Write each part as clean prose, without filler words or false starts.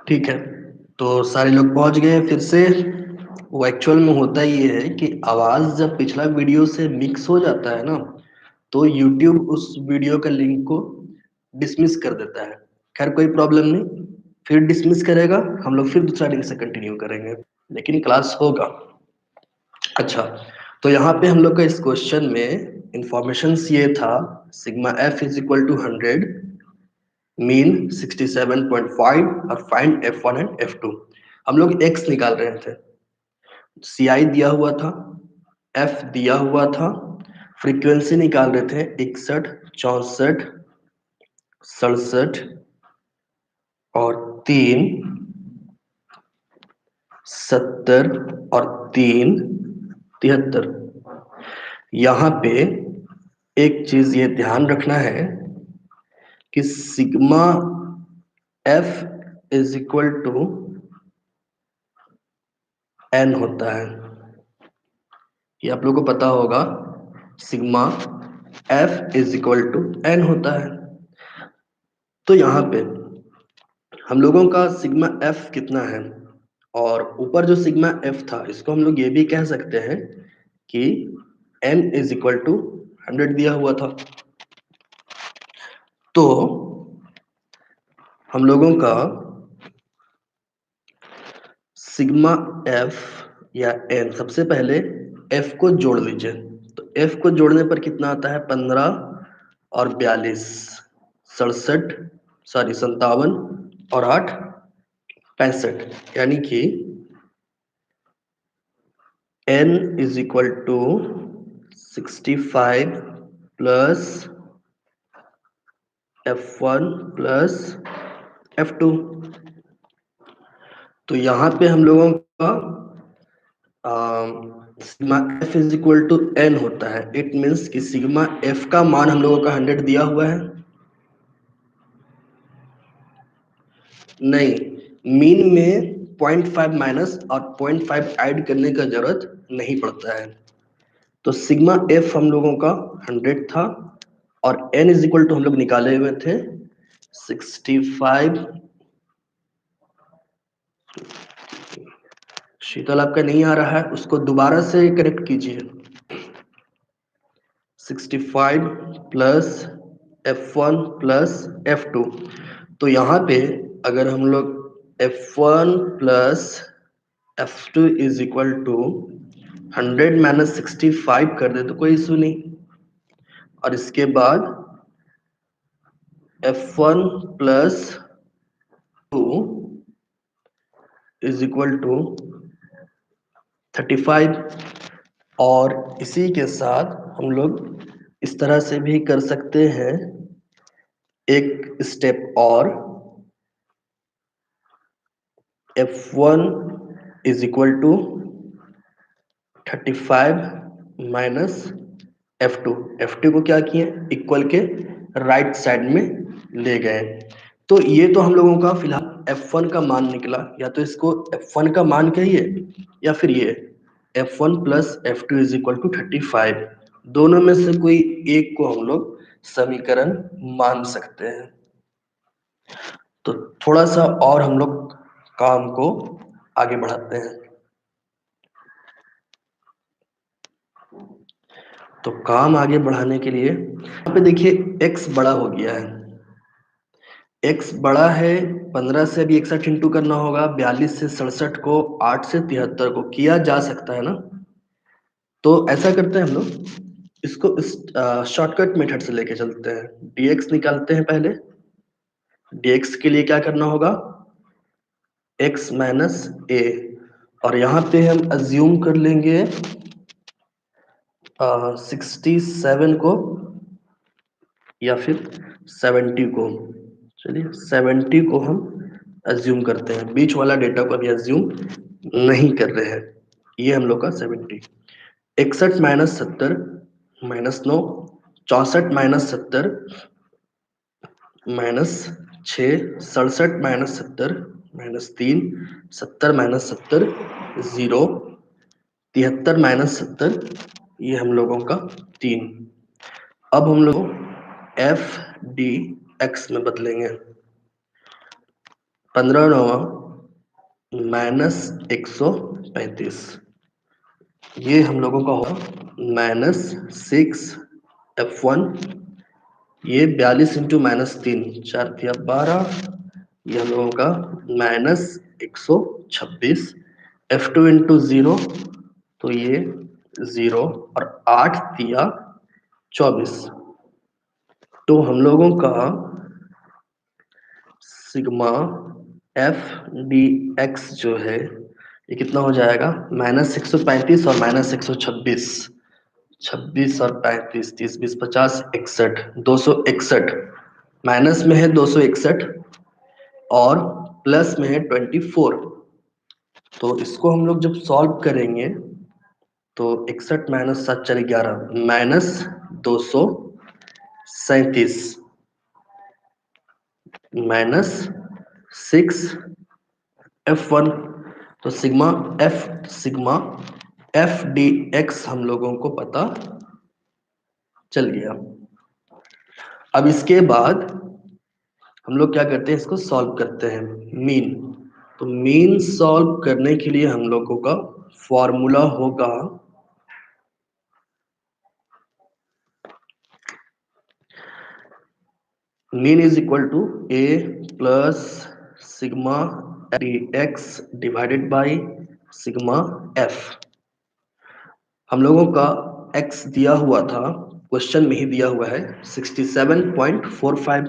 ठीक है, तो सारे लोग पहुंच गए फिर से। वो एक्चुअल में होता ये है कि आवाज जब पिछला वीडियो से मिक्स हो जाता है ना, तो YouTube उस वीडियो का लिंक को डिसमिस कर देता है। खैर कोई प्रॉब्लम नहीं, फिर डिसमिस करेगा, हम लोग फिर दूसरा लिंक से कंटिन्यू करेंगे, लेकिन क्लास होगा। अच्छा, तो यहाँ पे हम लोग का इस क्वेश्चन में इंफॉर्मेशंस ये था, sigma F is equal to 100, mean 67.5 और फाइंड F1 एंड F2। हम लोग x निकाल रहे थे, CI दिया हुआ था, F दिया हुआ था, फ्रीक्वेंसी निकाल रहे थे 61, 64, 67 और 3, 70 और 3, 73। यहाँ पे एक चीज ये ध्यान रखना है कि sigma F is equal to N होता है। ये आप लोगों को पता होगा, sigma F is equal to N होता है। तो यहाँ पे हम लोगों का सिग्मा एफ कितना है, और ऊपर जो सिग्मा एफ था इसको हम लोग ये भी कह सकते हैं कि एन इज इक्वल टू 100 दिया हुआ था। तो हम लोगों का सिग्मा एफ या एन, सबसे पहले एफ को जोड़ लीजिए। तो एफ को जोड़ने पर कितना आता है, 15 और 42, 67, सॉरी 57 और 8, 65। यानी कि n is equal to 65 plus F1 plus F2। तो यहाँ पे हम लोगों का sigma F is equal to N होता है। इट मीन्स कि सिग्मा एफ का मान हम लोगों का 100 दिया हुआ है, नहीं, मीन में 0.5 माइनस और 0.5 ऐड करने का जरूरत नहीं पड़ता है। तो सिग्मा एफ हम लोगों का 100 था, और एन इज इक्वल टू हम लोग निकाले हुए थे 65। शीतल आपका नहीं आ रहा है, उसको दोबारा से करेक्ट कीजिए। 65 प्लस F1 प्लस F2। तो यहाँ पे अगर हम लोग F1 plus F2 is equal to 100 minus 65 कर दे तो कोई इशू नहीं, और इसके बाद F1 plus 2 is equal to 35। और इसी के साथ हम लोग इस तरह से भी कर सकते हैं, एक स्टेप और, F1 is equal to 35 minus F2। F2 को क्या किए, इक्वल के राइट साइड में ले गए। तो ये तो हम लोगों का फिलहाल F1 का मान निकला, या तो इसको F1 का मान कहिए या फिर ये F1 plus F2 is equal to 35। दोनों में से कोई एक को हम लोग समीकरण मान सकते हैं। तो थोड़ा सा और हम लोग काम को आगे बढ़ाते हैं। तो काम आगे बढ़ाने के लिए यहाँ पे देखिए x बड़ा हो गया है, x बड़ा है, 15 से अभी 61 इंटू करना होगा, 42 से 67 को, 8 से 73 को किया जा सकता है ना। तो ऐसा करते हैं हम लोग, इसको शॉर्टकट मेथड से लेके चलते हैं। dx निकालते हैं पहले। dx के लिए क्या करना होगा, x माइनस ए, और यहाँ पे हम अज्यूम कर लेंगे 67 को या फिर 70 को। चलिए 70 को हम अज्यूम करते हैं, बीच वाला डेटा को अभी अज्यूम नहीं कर रहे हैं। ये हम लोग का 70, 61 minus 70 minus 9, 64 minus 70 minus 6, 67 minus 70 minus 3, 70 minus 70 0, 73 minus 70, ये हम लोगों का 3। अब हम लोग एफ डी एक्स में बदलेंगे। 15 माइनस 135, ये हम लोगों का होगा माइनस 6F1, ये 42 इंटू -3, 4 तिया 12, ये हम लोगों का माइनस 126, F2 इंटू 0, तो ये 0, और 8 तिया 24, तो हम लोगों का सिग्मा FDX जो है ये कितना हो जाएगा, -135 और -126, 26 और 35, 30 20 50 61, 261, माइनस में है 261 और प्लस में है 24, तो इसको हम लोग जब सॉल्व करेंगे तो 61 माइनस 7 चले 11, -237 माइनस 6F1, तो सिग्मा FDX हम लोगों को पता चल गया। अब इसके बाद हम लोग क्या करते हैं, इसको सॉल्व करते हैं मीन। तो मीन सॉल्व करने के लिए हम लोगों का फॉर्मूला होगा mean is equal to A plus sigma FDX divided by sigma F। हम लोगों का x दिया हुआ था, क्वेश्चन में ही दिया हुआ है 67.45,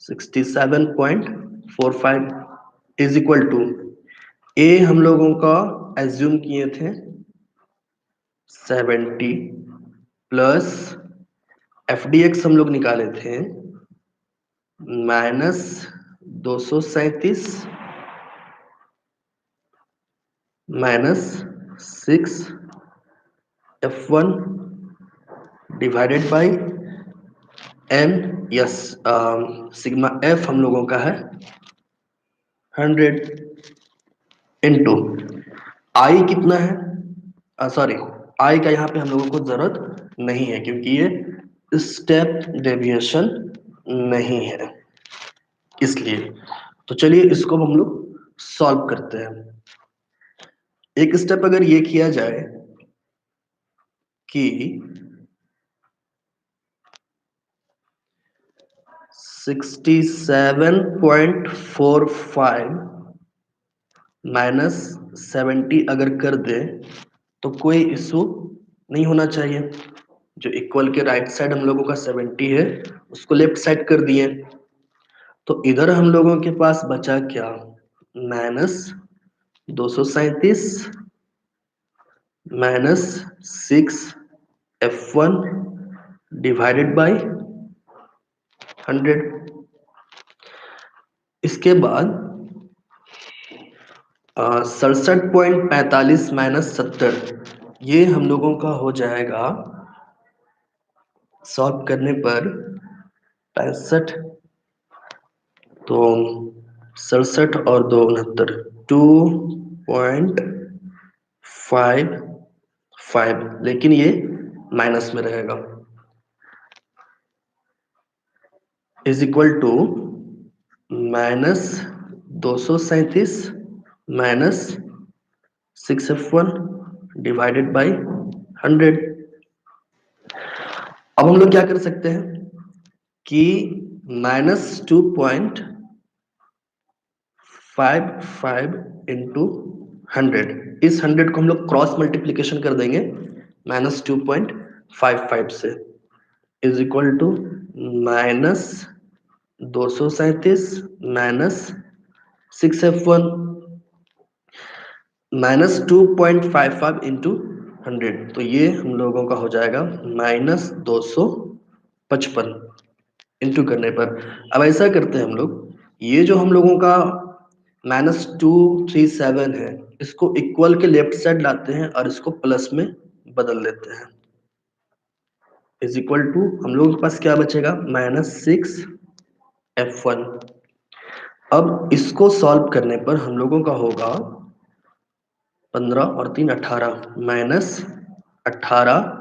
67.45 इज इक्वल टू A हम लोगों का एज्यूम किए थे 70 प्लस FDX हम लोग निकाले थे -237 minus 6F1 divided by n, yes, sigma F हम लोगों का है 100 इंटू I कितना है, सॉरी I का यहाँ पे हम लोगों को जरूरत नहीं है क्योंकि ये स्टेप डेविएशन नहीं है, इसलिए। तो चलिए इसको हम लोग सॉल्व करते हैं। एक स्टेप अगर ये किया जाए कि 67.45 माइनस 70 अगर कर दे तो कोई इशू नहीं होना चाहिए। जो इक्वल के राइट साइड हम लोगों का 70 है उसको लेफ्ट साइड कर दिए, तो इधर हम लोगों के पास बचा क्या, -237 माइनस 6F1 डिवाइडेड बाई 100। इसके बाद 67.45 माइनस 70, ये हम लोगों का हो जाएगा सॉल्व करने पर 65, तो 67 और 2 69, 2.55, लेकिन ये माइनस में रहेगा, is equal to -237 minus 6F1 divided by 100। अब हम लोग क्या कर सकते हैं कि -2.55 इंटू 100, इस 100 को हम लोग क्रॉस मल्टीप्लीकेशन कर देंगे -2.55 से, is equal to -237 minus 6F1 -2.55 into 100, तो ये हम लोगों का हो जाएगा -255 इंटू करने पर। अब ऐसा करते हैं हम लोग, ये जो हम लोगों का -237 है इसको इक्वल के लेफ्ट साइड लाते हैं और इसको प्लस में बदल देते हैं, इज इक्वल टू हम लोगों के पास क्या बचेगा, -6F1। अब इसको सॉल्व करने पर हम लोगों का होगा 15 और 3 18, -18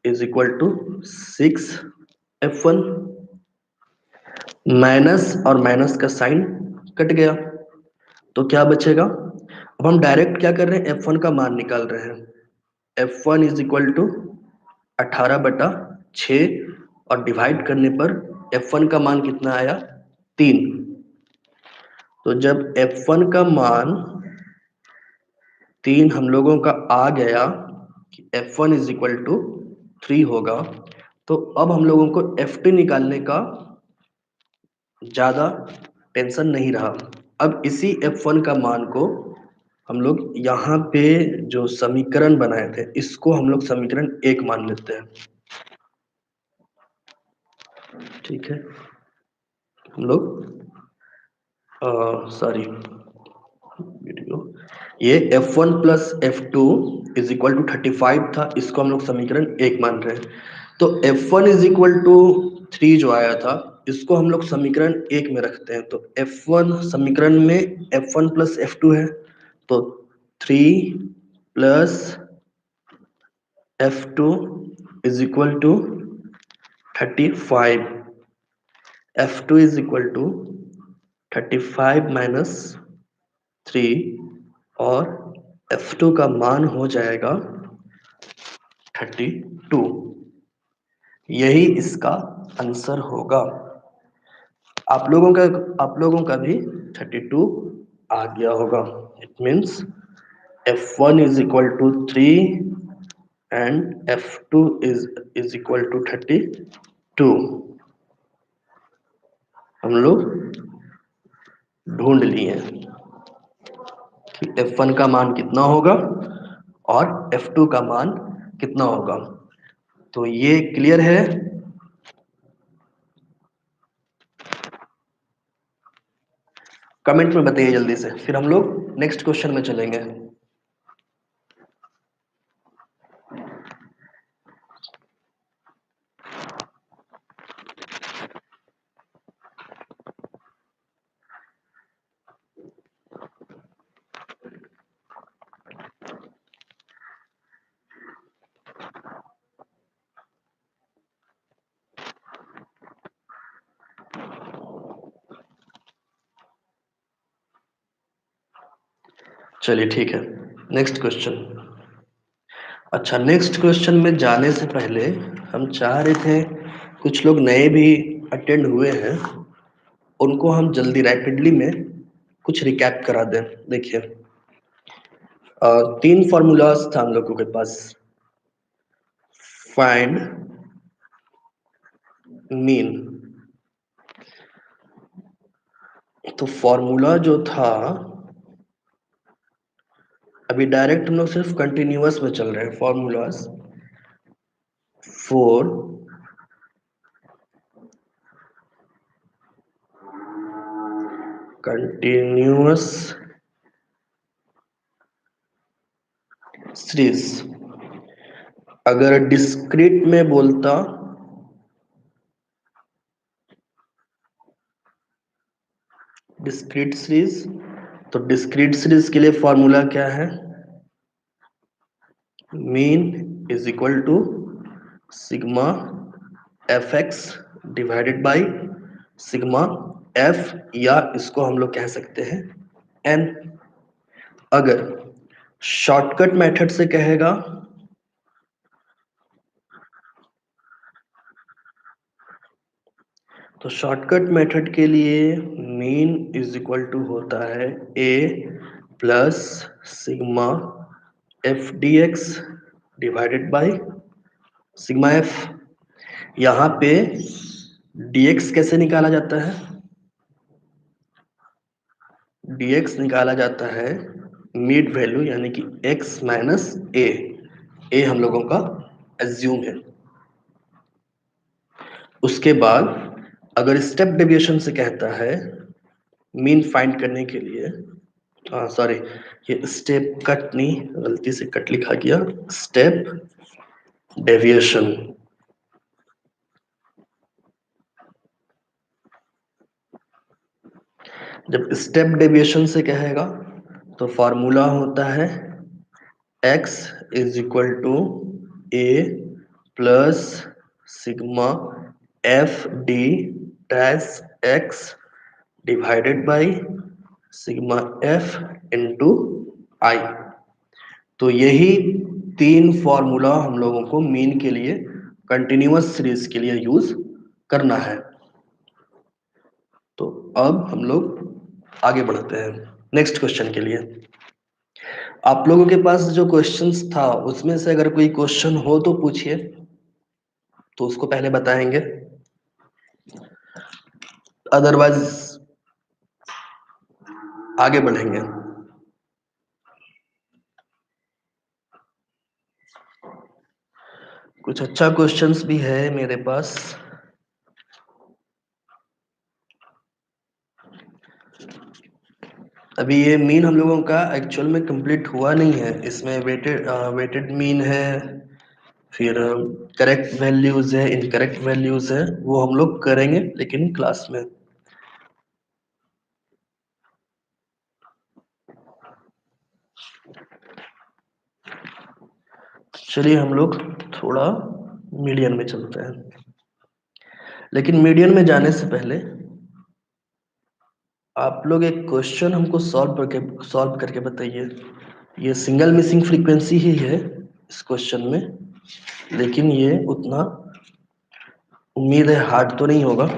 is equal to 6F1, minus और माइनस का साइन कट गया, तो क्या बचेगा? अब हम डायरेक्ट क्या कर रहे हैं, F1 का मान निकाल रहे हैं। F1 इज इक्वल टू 18/6 और डिवाइड करने पर F1 का मान कितना आया? 3। तो जब F1 का मान 3 हम लोगों का आ गया कि F1 इज इक्वल टू 3 होगा, तो अब हम लोगों को F2 निकालने का ज्यादा टेंशन नहीं रहा। अब इसी F1 का मान को हम लोग यहाँ पे जो समीकरण बनाए थे, इसको हम लोग समीकरण 1 मान लेते हैं। ठीक है, हम लोग सॉरी वीडियो, ये F1 plus F2 is equal to 35 था, इसको हम लोग समीकरण 1 मान रहे हैं। तो F1 इज इक्वल टू 3 जो आया था, इसको हम लोग समीकरण 1 में रखते हैं। तो F1 समीकरण में F1 प्लस F2 है, तो 3 plus F2 is equal to 35। F2 is equal to 35 minus 3 और F2 का मान हो जाएगा 32। यही इसका आंसर होगा। आप लोगों का भी 32 आ गया होगा। It means F1 is equal to 3 and F2 is equal to 32। हम लोग ढूंढ लिए कि F1 का मान कितना होगा और F2 का मान कितना होगा। तो ये क्लियर है? कमेंट में बताइए जल्दी से, फिर हम लोग नेक्स्ट क्वेश्चन में चलेंगे। चलिए ठीक है, नेक्स्ट क्वेश्चन। अच्छा, नेक्स्ट क्वेश्चन में जाने से पहले हम चाह रहे थे, कुछ लोग नए भी अटेंड हुए हैं, उनको हम जल्दी रैपिडली में कुछ रिकैप करा दें। देखिए, 3 फॉर्मूलाज था हम लोगों के पास। फाइंड मीन, तो फॉर्मूला जो था, अभी डायरेक्ट हम लोग सिर्फ कंटिन्यूअस में चल रहे हैं। Formulas for continuous series. अगर डिस्क्रीट में बोलता डिस्क्रीट सीरीज, तो डिस्क्रीट सीरीज के लिए फॉर्मूला क्या है? Mean is equal to sigma F X divided by sigma F, या इसको हम लोग कह सकते हैं एन। अगर शॉर्टकट मेथड से कहेगा तो शॉर्टकट मेथड के लिए मीन इज इक्वल टू होता है a plus sigma f d x divided by sigma f. यहाँ पे dx कैसे निकाला जाता है? dx निकाला जाता है मिड वैल्यू यानी कि x माइनस ए। ए हम लोगों का एज्यूम है। उसके बाद अगर स्टेप डेविएशन से कहता है मीन फाइंड करने के लिए, सॉरी, ये स्टेप कट नहीं, गलती से कट लिखा गया, स्टेप डेविएशन। जब स्टेप डेविएशन से कहेगा तो फॉर्मूला होता है x is equal to a plus sigma f d dash x divided by sigma f into i. तो यही 3 फॉर्मूला हम लोगों को मीन के लिए कंटिन्यूअस सीरीज के लिए यूज करना है। तो अब हम लोग आगे बढ़ते हैं नेक्स्ट क्वेश्चन के लिए। आप लोगों के पास जो क्वेश्चंस था उसमें से अगर कोई क्वेश्चन हो तो पूछिए, तो उसको पहले बताएंगे, अदरवाइज आगे बढ़ेंगे। कुछ अच्छा क्वेश्चंस भी है मेरे पास। अभी ये मीन हम लोगों का एक्चुअल में कंप्लीट हुआ नहीं है, इसमें वेटेड मीन है, फिर करेक्ट वैल्यूज है, इनकरेक्ट वैल्यूज है, वो हम लोग करेंगे लेकिन क्लास में। चलिए हम लोग थोड़ा मीडियन में चलते हैं, लेकिन मीडियन में जाने से पहले आप लोग एक क्वेश्चन हमको सॉल्व करके बताइए। ये सिंगल मिसिंग फ्रीक्वेंसी ही है इस क्वेश्चन में, लेकिन ये उतना उम्मीद है हार्ड तो नहीं होगा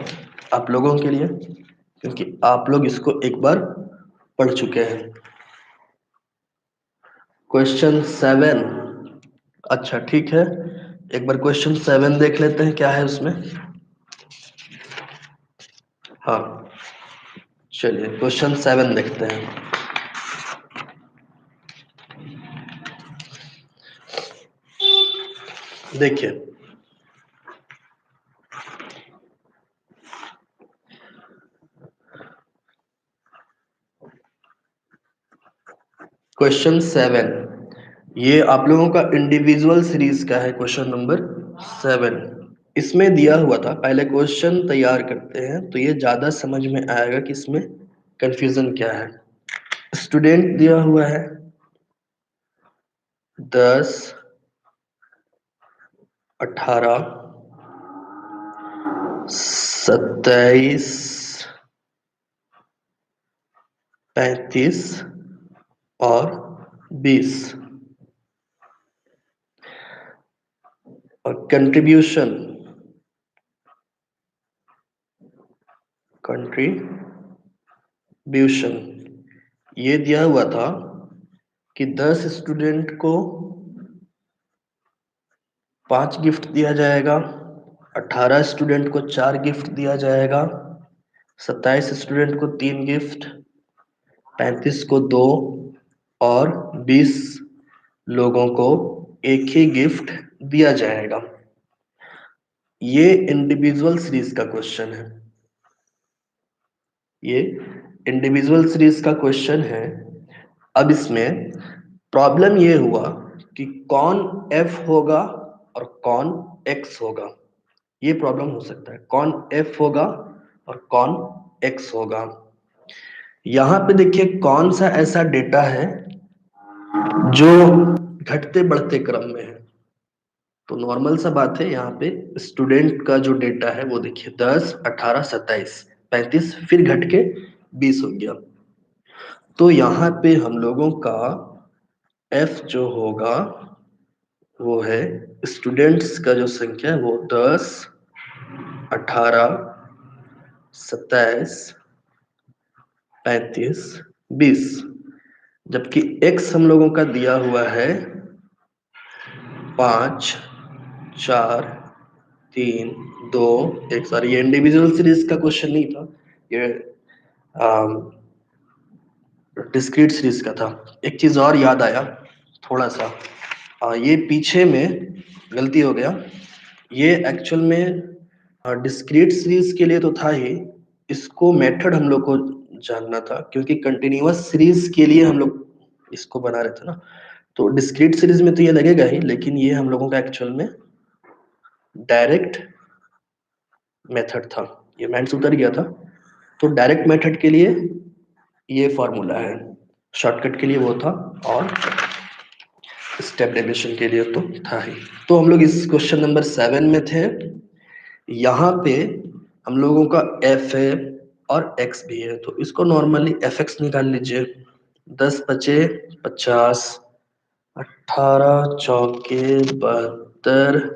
आप लोगों के लिए, क्योंकि आप लोग इसको एक बार पढ़ चुके हैं। क्वेश्चन 7। अच्छा ठीक है, एक बार क्वेश्चन 7 देख लेते हैं क्या है उसमें। हाँ चलिए क्वेश्चन 7 देखते हैं। देखिए क्वेश्चन 7, ये आप लोगों का इंडिविजुअल सीरीज का है, क्वेश्चन नंबर 7। इसमें दिया हुआ था, पहले क्वेश्चन तैयार करते हैं तो ये ज्यादा समझ में आएगा कि इसमें कंफ्यूजन क्या है। स्टूडेंट दिया हुआ है 10, 18, 27, 35 और 20, और कंट्रीब्यूशन ये दिया हुआ था कि 10 स्टूडेंट को 5 गिफ्ट दिया जाएगा, 18 स्टूडेंट को 4 गिफ्ट दिया जाएगा, 27 स्टूडेंट को 3 गिफ्ट, 35 को 2 और 20 लोगों को एक ही गिफ्ट दिया जाएगा। ये इंडिविजुअल सीरीज का क्वेश्चन है, ये इंडिविजुअल सीरीज का क्वेश्चन है। अब इसमें प्रॉब्लम ये हुआ कि कौन एफ होगा और कौन एक्स होगा, ये प्रॉब्लम हो सकता है, कौन एफ होगा और कौन एक्स होगा। यहाँ पे देखिए कौन सा ऐसा डेटा है जो घटते बढ़ते क्रम में है। तो नॉर्मल सा बात है, यहाँ पे स्टूडेंट का जो डेटा है वो देखिए 10, 18, 27, 35 फिर घट के 20 हो गया। तो यहाँ पे हम लोगों का एफ जो होगा वो है स्टूडेंट्स का जो संख्या है वो 10, 18, 27, 35, 20, जबकि एक्स हम लोगों का दिया हुआ है 5, 4, 3, 2, 1। सॉरी ये इंडिविजुअल सीरीज का क्वेश्चन नहीं था, ये डिस्क्रीट सीरीज का था। एक चीज और याद आया थोड़ा सा, ये पीछे में गलती हो गया, ये एक्चुअल में डिस्क्रीट सीरीज के लिए तो था ही, इसको मेथड हम लोग को जानना था, क्योंकि कंटिन्यूअस सीरीज के लिए हम लोग इसको बना रहे थे ना। तो डिस्क्रीट सीरीज में तो ये लगेगा ही, लेकिन ये हम लोगों का एक्चुअल में डायरेक्ट मेथड था, ये माइंड से उतर गया था। तो डायरेक्ट मेथड के लिए ये फॉर्मूला है, शॉर्टकट के लिए वो था, और स्टेप डेविएशन के लिए तो था ही। तो हम लोग इस क्वेश्चन नंबर 7 में थे। यहाँ पे हम लोगों का एफ है और x भी है, तो इसको नॉर्मली fx निकाल लीजिए। 10 बचे 50, 18 चौके 72,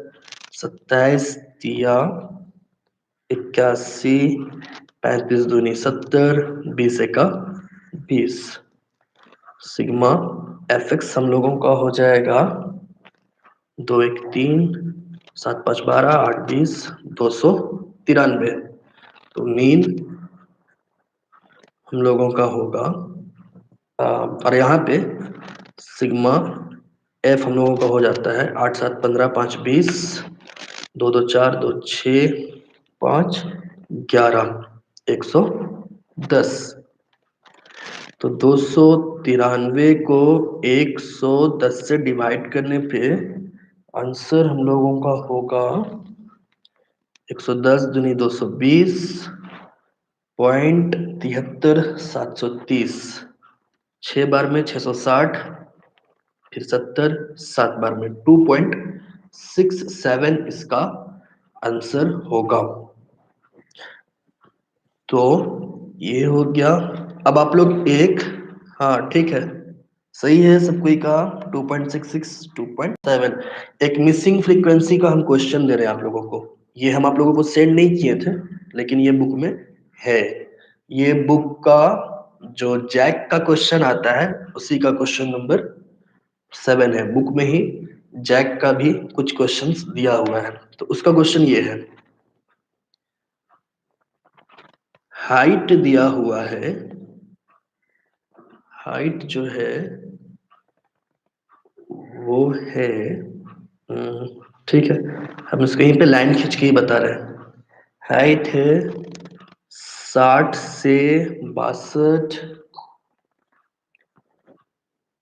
27 दिया 81, 35 दूनी 70, 20 एका 20। सिग्मा fx हम लोगों का हो जाएगा 2 1 3, 7 5 12, 8 20, 293। तो मीन हम लोगों का होगा और यहाँ पे सिग्मा एफ हम लोगों का हो जाता है 8 7 15, 5 20, 2 2 4, 2 6, 5 11, 110। तो 293 को 110 से डिवाइड करने पे आंसर हम लोगों का होगा 110 दूनी 220 पॉइंट 73 730। 6 बार में 660, फिर 70, 7 बार में 2.67 इसका आंसर होगा। तो ये हो गया। अब आप लोग एक, हाँ ठीक है, सही है सब कोई का। 2.66 2.7 एक मिसिंग फ्रीक्वेंसी का हम क्वेश्चन दे रहे हैं आप लोगों को। ये हम आप लोगों को सेंड नहीं किए थे, लेकिन ये बुक में है। ये बुक का जो जैक का क्वेश्चन आता है उसी का क्वेश्चन नंबर 7 है। बुक में ही जैक का भी कुछ क्वेश्चंस दिया हुआ है। तो उसका क्वेश्चन ये है, हाइट दिया हुआ है, हाइट जो है वो है ठीक है, हम इसको यहीं पे लाइन खींच के ही बता रहे हैं। हाइट है 60 से 62,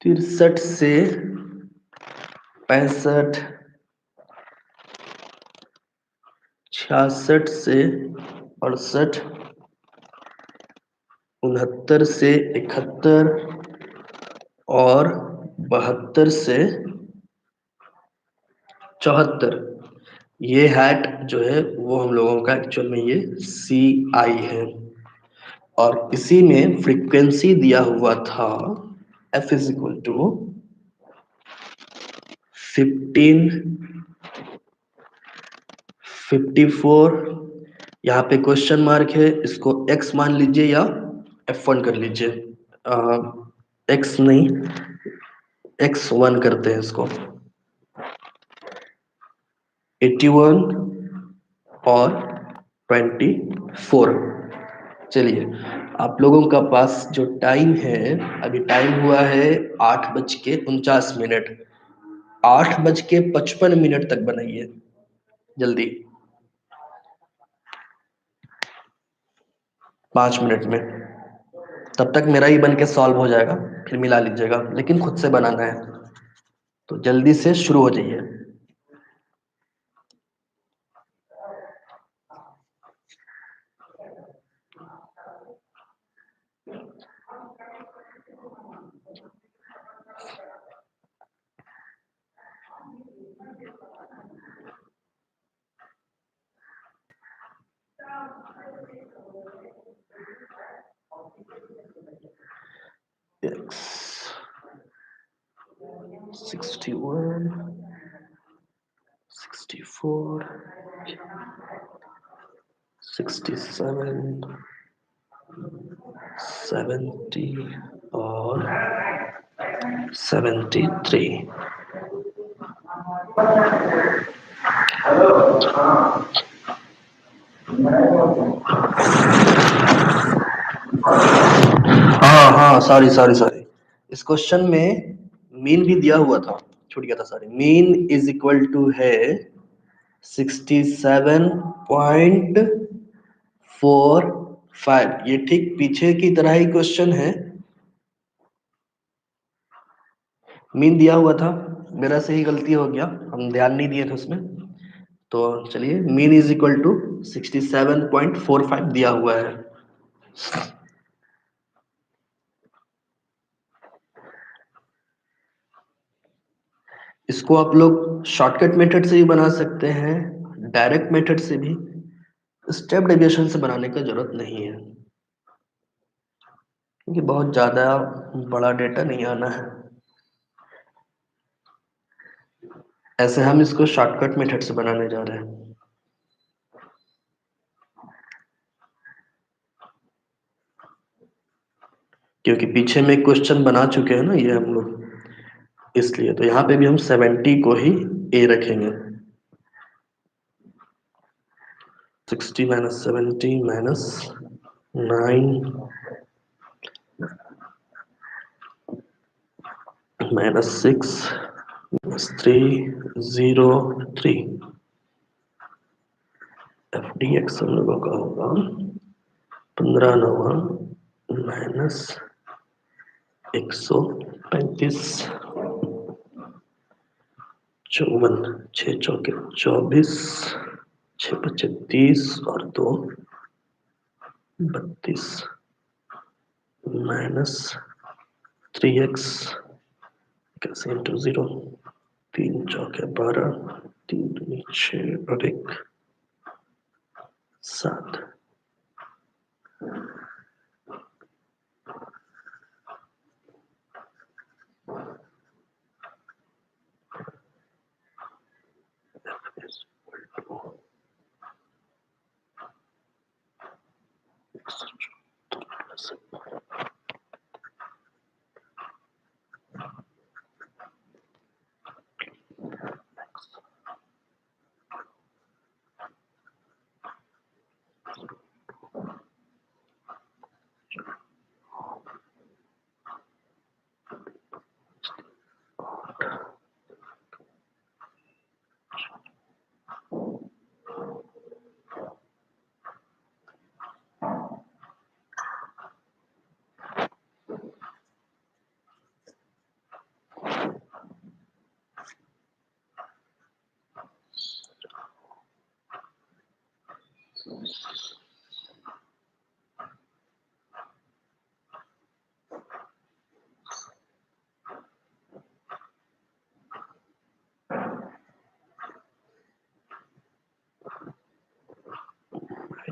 63 से 65, 66 से 68, 69 से 71 और 72 से 74। ये हैट जो है वो हम लोगों का एक्चुअल में ये सी आई है। और इसी में फ्रीक्वेंसी दिया हुआ था f इज इक्वल टू 15, 54। यहाँ पे क्वेश्चन मार्क है, इसको x मान लीजिए या f1 कर लीजिए। x नहीं, x1 करते हैं इसको। 81 और 24। चलिए, आप लोगों का पास जो टाइम है, अभी टाइम हुआ है 8:49। 8:55 तक बनाइए जल्दी, 5 मिनट में। तब तक मेरा ही बन के सॉल्व हो जाएगा, फिर मिला लीजिएगा, लेकिन खुद से बनाना है। तो जल्दी से शुरू हो जाइए। X 61, 64, 67, 70 और 73। हाँ हाँ, सॉरी सॉरी सॉरी, इस क्वेश्चन में मीन भी दिया हुआ था, छूट गया था। Sorry, mean is equal to है 67.45। ये ठीक पीछे की तरह ही क्वेश्चन है। मीन दिया हुआ था, मेरा से ही गलती हो गया, हम ध्यान नहीं दिए थे उसमें। तो चलिए, मीन इज इक्वल टू 67.45 दिया हुआ है। इसको आप लोग शॉर्टकट मेथड से भी बना सकते हैं, डायरेक्ट मेथड से भी। स्टेप डेविएशन से बनाने का जरूरत नहीं है। क्योंकि बहुत ज़्यादा बड़ा डेटा नहीं आना है। ऐसे हम इसको शॉर्टकट मेथड से बनाने जा रहे हैं। क्योंकि पीछे में क्वेश्चन बना चुके हैं ना ये हम लोग, इसलिए तो यहाँ पे भी हम 70 को ही ए रखेंगे। 60 minus 70 minus 9 minus 6 minus 3 0 3 F d x हम लोगों का होगा 15 नवा माइनस 135 54 6 चौके 24 6 पच्चे 30 और 2 32 माइनस 3x कैसे इंटू 0 3 चौके 12 3 दूनी 6 और 1 7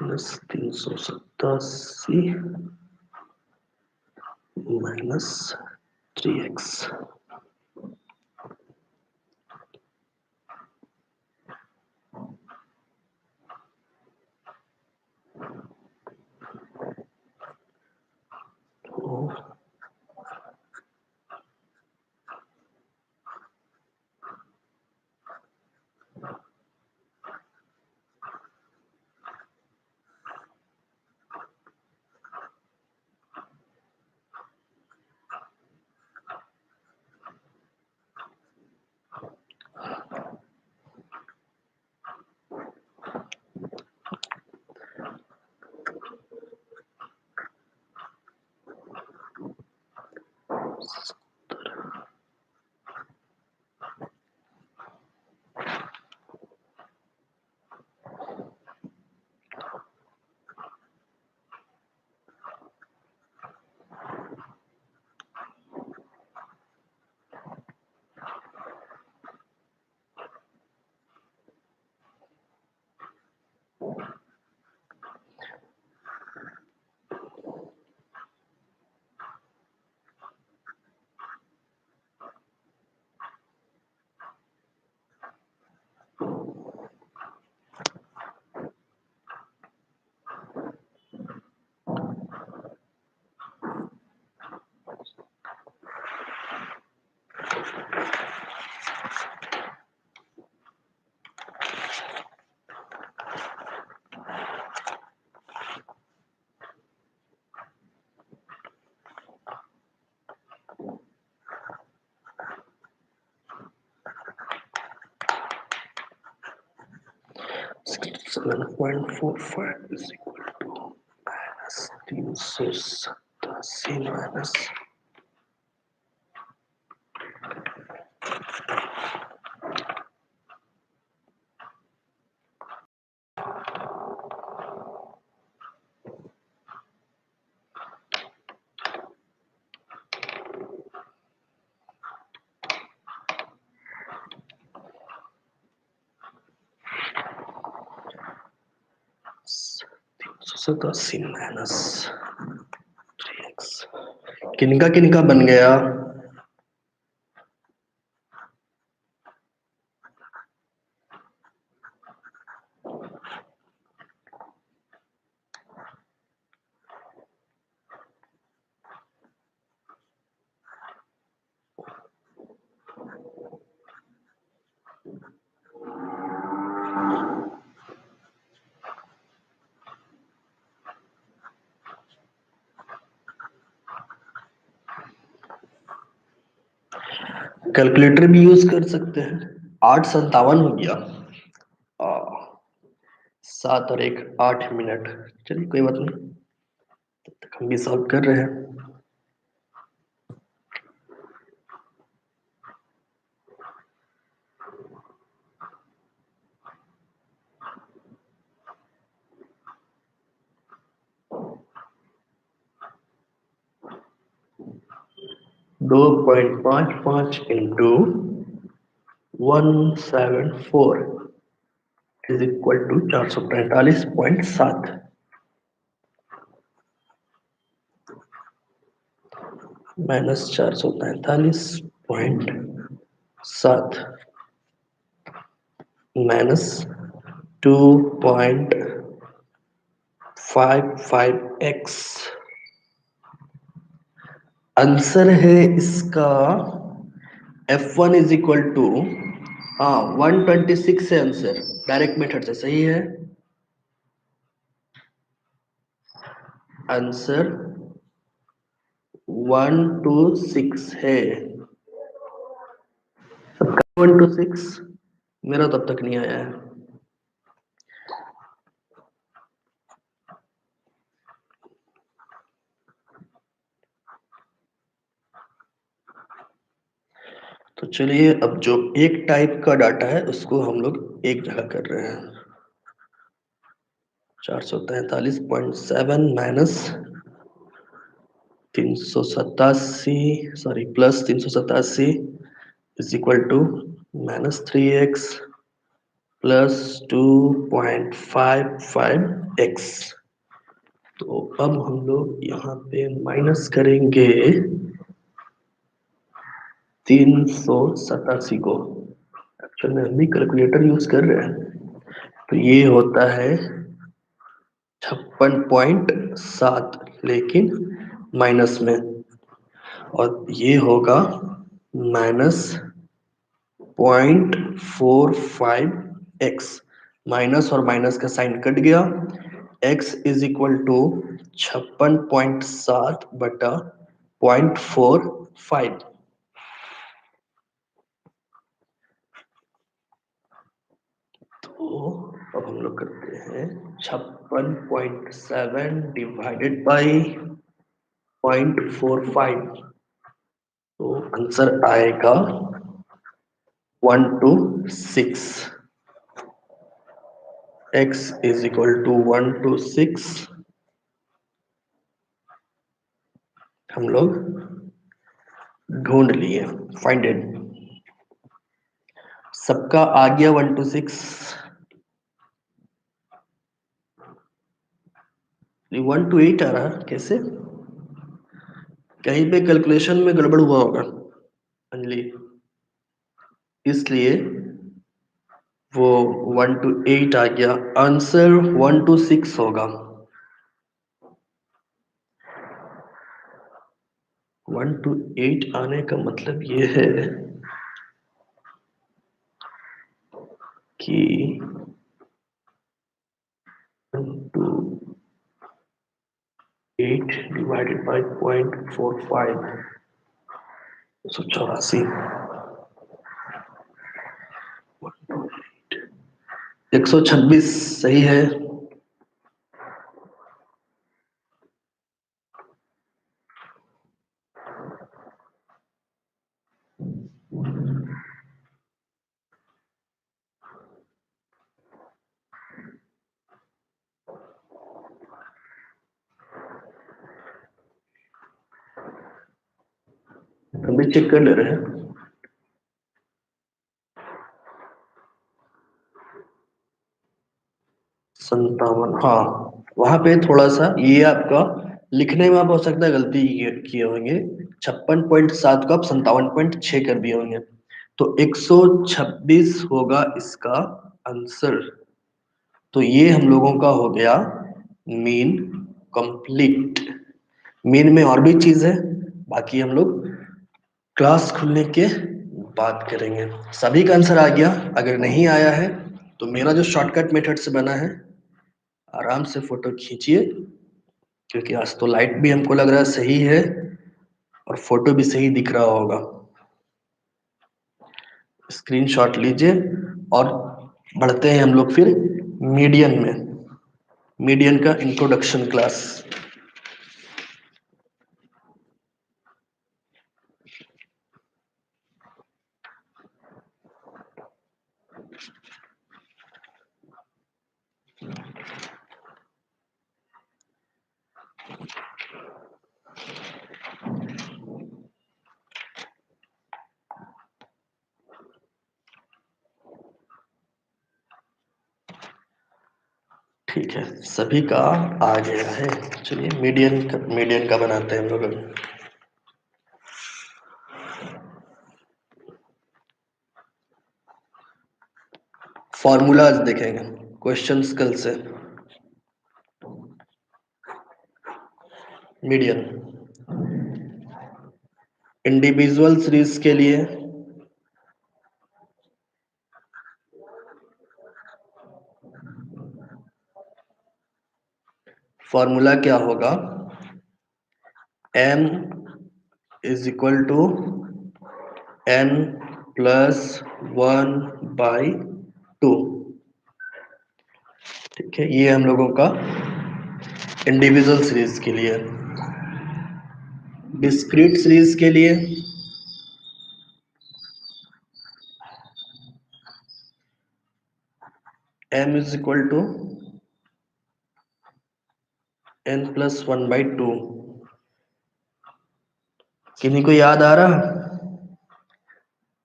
minus 387 minus 3x7.45 is equal to minus 387 minus 387 minus 3x किनका बन गया? कैलकुलेटर भी यूज कर सकते हैं। 8:57 हो गया। आ, 7 और 1 8 मिनट। चलिए कोई बात नहीं, तब तक हम भी सॉल्व कर रहे हैं। 2.55 into 174 is equal to 445.7 minus 445.7 minus 2.55x। Answer है इसका F1 इज इक्वल टू 126 है आंसर, डायरेक्ट मेथड से सही है। आंसर 126 है। 126 मेरा तब तक नहीं आया है। तो चलिए, अब जो एक टाइप का डाटा है उसको हम लोग एक जगह कर रहे हैं। 443.7 minus 387, sorry plus 387 is equal to minus 3x plus 2.55x। तो अब हम लोग यहाँ पे माइनस करेंगे 387 को। एक्चुअली हम भी कैलकुलेटर यूज कर रहे हैं। तो ये होता है 56.7, लेकिन माइनस में, और ये होगा माइनस 0.45x। माइनस और माइनस का साइन कट गया। x इज इक्वल टू 56.7 बटा 0.45। तो अब हम लोग करते हैं 56.7 डिवाइडेड बाई 0.45। तो आंसर आएगा 126। x is equal to 126। हम लोग ढूंढ लिए, फाइंड इट। सबका आ गया 126। 128 आ रहा, कैसे? कहीं पे कैलकुलेशन में गड़बड़ हुआ होगा अंजलि, इसलिए वो 128 आ गया। आंसर 126 होगा। 128 आने का मतलब ये है कि 128 डिवाइडेड बाई 0.45, 184, 126 सही है। हम भी चेक कर ले रहे हैं। 57, हाँ, वहां पे थोड़ा सा ये आपका लिखने में आप हो सकता है गलती किए होंगे, 56.7 को आप 57.6 कर दिए होंगे, तो 126 होगा इसका आंसर। तो ये हम लोगों का हो गया मीन कंप्लीट। मीन में और भी चीज है, बाकी हम लोग क्लास खुलने के बाद करेंगे। सभी का आंसर आ गया? अगर नहीं आया है तो मेरा जो शॉर्टकट मेथड से बना है, आराम से फोटो खींचिए, क्योंकि आज तो लाइट भी हमको लग रहा है सही है और फोटो भी सही दिख रहा होगा। स्क्रीनशॉट लीजिए और बढ़ते हैं हम लोग फिर मीडियन में। मीडियन का इंट्रोडक्शन क्लास। ठीक है, सभी का आ गया है। चलिए मीडियन का बनाते हैं हम लोग। फॉर्मूलाज देखेंगे क्वेश्चंस कल से। मीडियन इंडिविजुअल सीरीज के लिए फॉर्मूला क्या होगा? m is equal to n plus 1/2। ठीक है, ये हम लोगों का इंडिविजुअल सीरीज के लिए। डिस्क्रीट सीरीज के लिए m is equal to n plus 1/2। किन्हीं को याद आ रहा?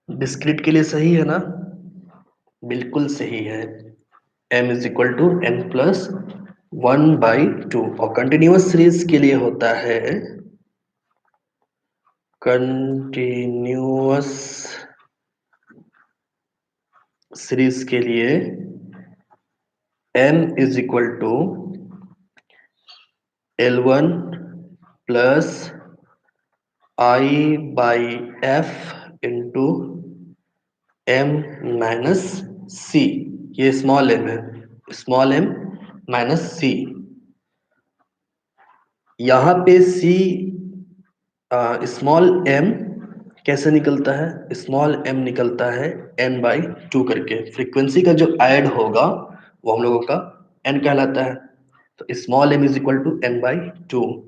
डिस्क्रीट के लिए सही है ना? बिल्कुल सही है। m is equal to n plus 1/2 और कंटिन्यूअस सीरीज के लिए होता है कंटिन्यूअस सीरीज के लिए m is equal to L1 plus I/f into m minus c। ये स्मॉल m है, स्मॉल m माइनस c। यहाँ पे c स्मॉल m कैसे निकलता है? स्मॉल m निकलता है n/2 करके। फ्रीक्वेंसी का जो ऐड होगा वो हम लोगों का n कहलाता है। तो small m is equal to n/2।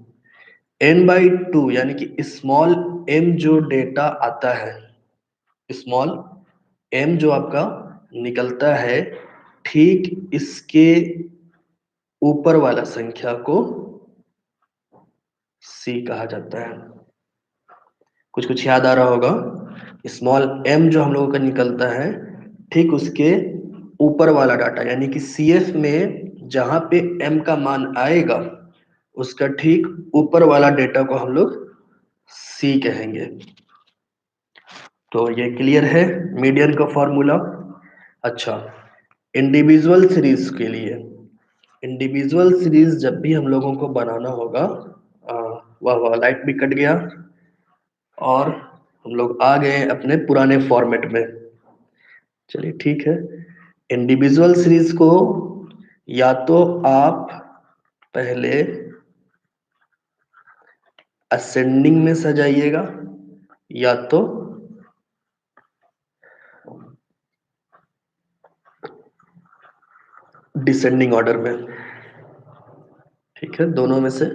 n/2 यानी कि स्मॉल m जो डेटा आता है, स्मॉल m जो आपका निकलता है, ठीक इसके ऊपर वाला संख्या को c कहा जाता है। कुछ कुछ याद आ रहा होगा? स्मॉल m जो हम लोगों का निकलता है, ठीक उसके ऊपर वाला डाटा यानी कि CF में जहां पे m का मान आएगा, उसका ठीक ऊपर वाला डेटा को हम लोग c कहेंगे। तो ये क्लियर है मीडियन का फॉर्मूला। अच्छा, इंडिविजुअल सीरीज के लिए, इंडिविजुअल सीरीज जब भी हम लोगों को बनाना होगा, वाह वाह लाइट भी कट गया और हम लोग आ गए अपने पुराने फॉर्मेट में। चलिए ठीक है, इंडिविजुअल सीरीज को या तो आप पहले असेंडिंग में सजाइएगा या तो डिसेंडिंग ऑर्डर में। ठीक है, दोनों में से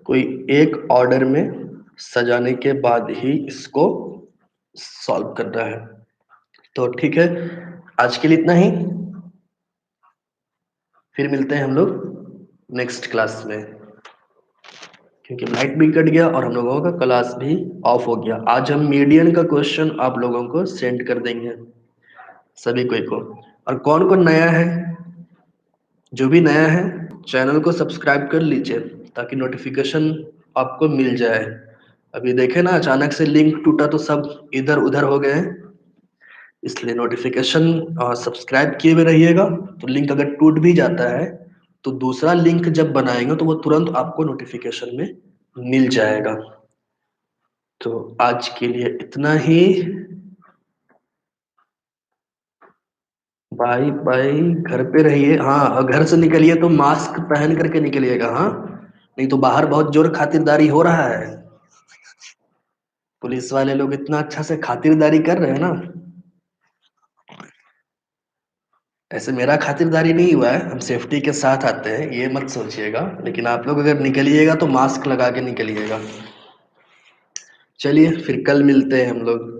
कोई एक ऑर्डर में सजाने के बाद ही इसको सॉल्व करना है। तो ठीक है, आज के लिए इतना ही। फिर मिलते हैं हम लोग नेक्स्ट क्लास में, क्योंकि लाइट भी कट गया और हम लोगों का क्लास भी ऑफ हो गया। आज हम मीडियन का क्वेश्चन आप लोगों को सेंड कर देंगे सभी कोई को। और कौन कौन नया है, जो भी नया है चैनल को सब्सक्राइब कर लीजिए। ताकि नोटिफिकेशन आपको मिल जाए। अभी देखे ना, अचानक से लिंक टूटा तो सब इधर उधर हो गए, इसलिए नोटिफिकेशन सब्सक्राइब किए हुए रहिएगा। तो लिंक अगर टूट भी जाता है तो दूसरा लिंक जब बनाएंगे तो वो तुरंत आपको नोटिफिकेशन में मिल जाएगा। तो आज के लिए इतना ही। Bye bye. घर पे रहिए, हाँ, और घर से निकलिए तो मास्क पहन करके निकलिएगा, हाँ, नहीं तो बाहर बहुत जोर खातिरदारी हो रहा है। पुलिस वाले लोग इतना अच्छा से खातिरदारी कर रहे हैं ना। ऐसे मेरा खातिरदारी नहीं हुआ है, हम सेफ्टी के साथ आते हैं, ये मत सोचिएगा, लेकिन आप लोग अगर निकलिएगा तो मास्क लगा के निकलिएगा। चलिए फिर कल मिलते हैं हम लोग।